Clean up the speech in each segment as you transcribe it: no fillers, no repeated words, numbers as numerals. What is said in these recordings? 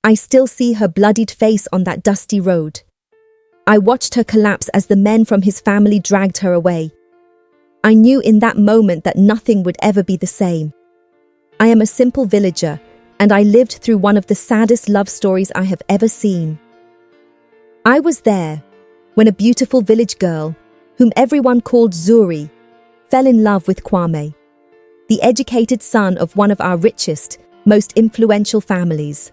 I still see her bloodied face on that dusty road. I watched her collapse as the men from his family dragged her away. I knew in that moment that nothing would ever be the same. I am a simple villager, and I lived through one of the saddest love stories I have ever seen. I was there when a beautiful village girl, whom everyone called Zuri, fell in love with Kwame, the educated son of one of our richest, most influential families.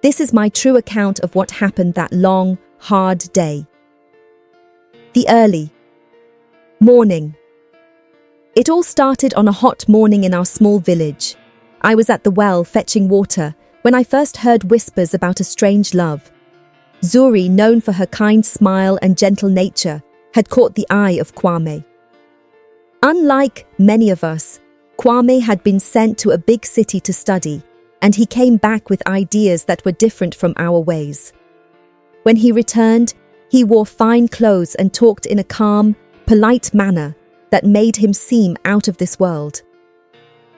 This is my true account of what happened that long, hard day. The early morning. It all started on a hot morning in our small village. I was at the well fetching water when I first heard whispers about a strange love. Zuri, known for her kind smile and gentle nature, had caught the eye of Kwame. Unlike many of us, Kwame had been sent to a big city to study, and he came back with ideas that were different from our ways. When he returned, he wore fine clothes and talked in a calm, polite manner that made him seem out of this world.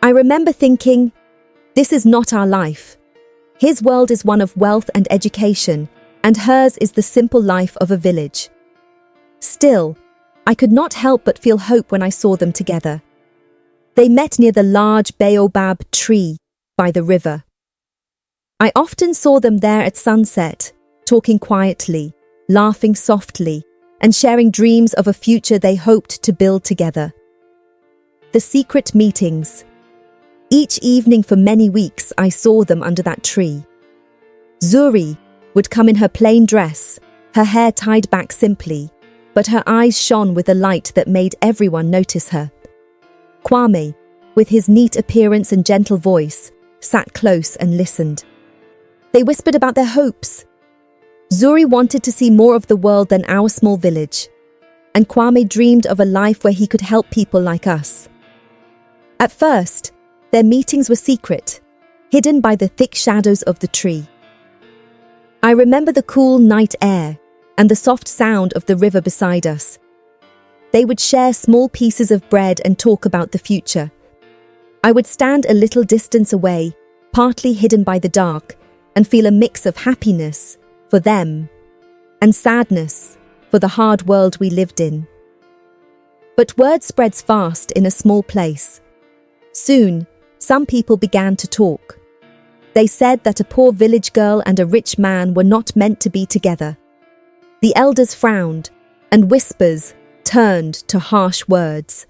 I remember thinking, this is not our life. His world is one of wealth and education, and hers is the simple life of a village. Still, I could not help but feel hope when I saw them together. They met near the large baobab tree by the river. I often saw them there at sunset, talking quietly, laughing softly, and sharing dreams of a future they hoped to build together. The secret meetings. Each evening for many weeks I saw them under that tree. Zuri would come in her plain dress, her hair tied back simply, but her eyes shone with a light that made everyone notice her. Kwame, with his neat appearance and gentle voice, sat close and listened. They whispered about their hopes. Zuri wanted to see more of the world than our small village, and Kwame dreamed of a life where he could help people like us. At first, their meetings were secret, hidden by the thick shadows of the tree. I remember the cool night air and the soft sound of the river beside us. They would share small pieces of bread and talk about the future. I would stand a little distance away, partly hidden by the dark, and feel a mix of happiness for them and sadness for the hard world we lived in. But word spreads fast in a small place. Soon, some people began to talk. They said that a poor village girl and a rich man were not meant to be together. The elders frowned, and whispers turned to harsh words.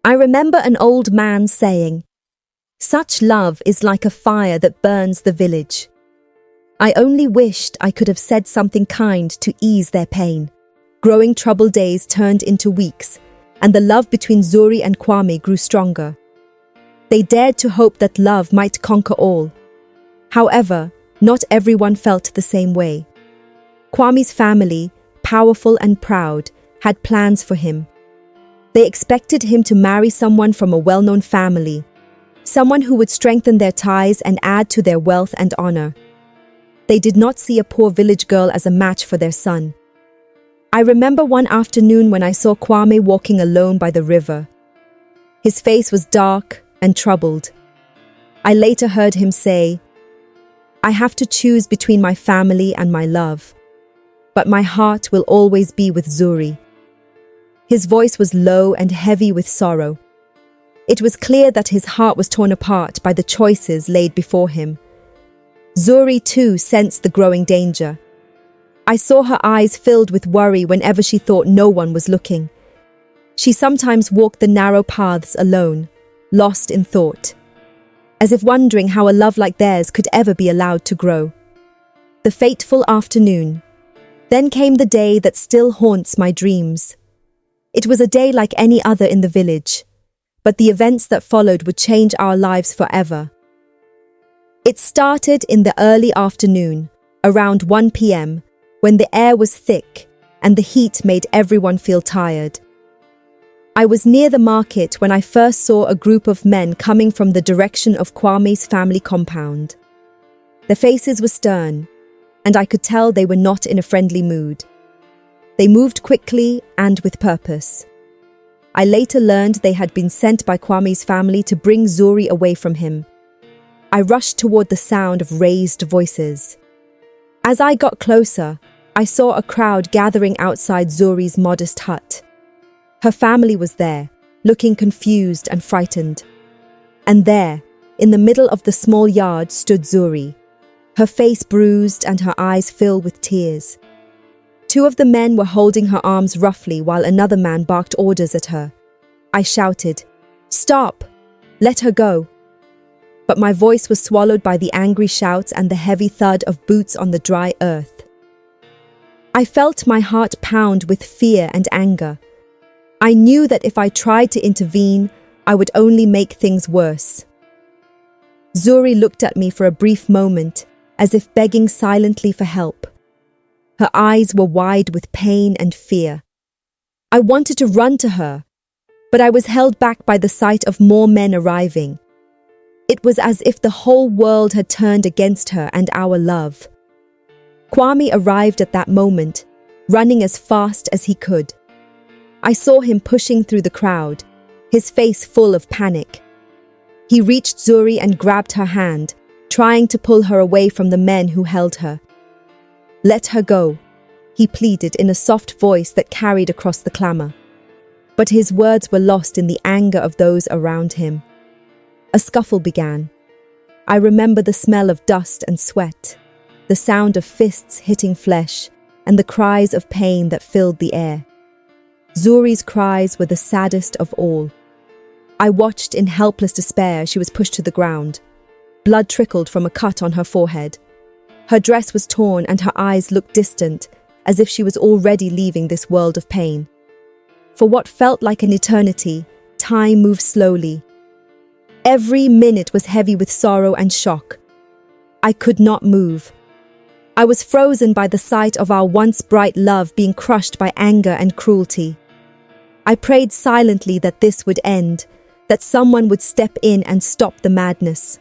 I remember an old man saying, "Such love is like a fire that burns the village." I only wished I could have said something kind to ease their pain. Growing troubled days turned into weeks, and the love between Zuri and Kwame grew stronger. They dared to hope that love might conquer all. However, not everyone felt the same way. Kwame's family, powerful and proud, had plans for him. They expected him to marry someone from a well-known family, someone who would strengthen their ties and add to their wealth and honor. They did not see a poor village girl as a match for their son. I remember one afternoon when I saw Kwame walking alone by the river. His face was dark and troubled. I later heard him say, "I have to choose between my family and my love, but my heart will always be with Zuri." His voice was low and heavy with sorrow. It was clear that his heart was torn apart by the choices laid before him. Zuri too sensed the growing danger. I saw her eyes filled with worry whenever she thought no one was looking. She sometimes walked the narrow paths alone, lost in thought, as if wondering how a love like theirs could ever be allowed to grow. The fateful afternoon. Then came the day that still haunts my dreams. It was a day like any other in the village, but the events that followed would change our lives forever. It started in the early afternoon, around 1 p.m., when the air was thick and the heat made everyone feel tired. I was near the market when I first saw a group of men coming from the direction of Kwame's family compound. Their faces were stern, and I could tell they were not in a friendly mood. They moved quickly and with purpose. I later learned they had been sent by Kwame's family to bring Zuri away from him. I rushed toward the sound of raised voices. As I got closer, I saw a crowd gathering outside Zuri's modest hut. Her family was there, looking confused and frightened. And there, in the middle of the small yard, stood Zuri, her face bruised and her eyes filled with tears. Two of the men were holding her arms roughly while another man barked orders at her. I shouted, "Stop! Let her go!" But my voice was swallowed by the angry shouts and the heavy thud of boots on the dry earth. I felt my heart pound with fear and anger. I knew that if I tried to intervene, I would only make things worse. Zuri looked at me for a brief moment, as if begging silently for help. Her eyes were wide with pain and fear. I wanted to run to her, but I was held back by the sight of more men arriving. It was as if the whole world had turned against her and our love. Kwame arrived at that moment, running as fast as he could. I saw him pushing through the crowd, his face full of panic. He reached Zuri and grabbed her hand, trying to pull her away from the men who held her. "Let her go," he pleaded in a soft voice that carried across the clamor. But his words were lost in the anger of those around him. A scuffle began. I remember the smell of dust and sweat, the sound of fists hitting flesh, and the cries of pain that filled the air. Zuri's cries were the saddest of all. I watched in helpless despair as she was pushed to the ground. Blood trickled from a cut on her forehead. Her dress was torn and her eyes looked distant, as if she was already leaving this world of pain. For what felt like an eternity, time moved slowly. Every minute was heavy with sorrow and shock. I could not move. I was frozen by the sight of our once bright love being crushed by anger and cruelty. I prayed silently that this would end, that someone would step in and stop the madness.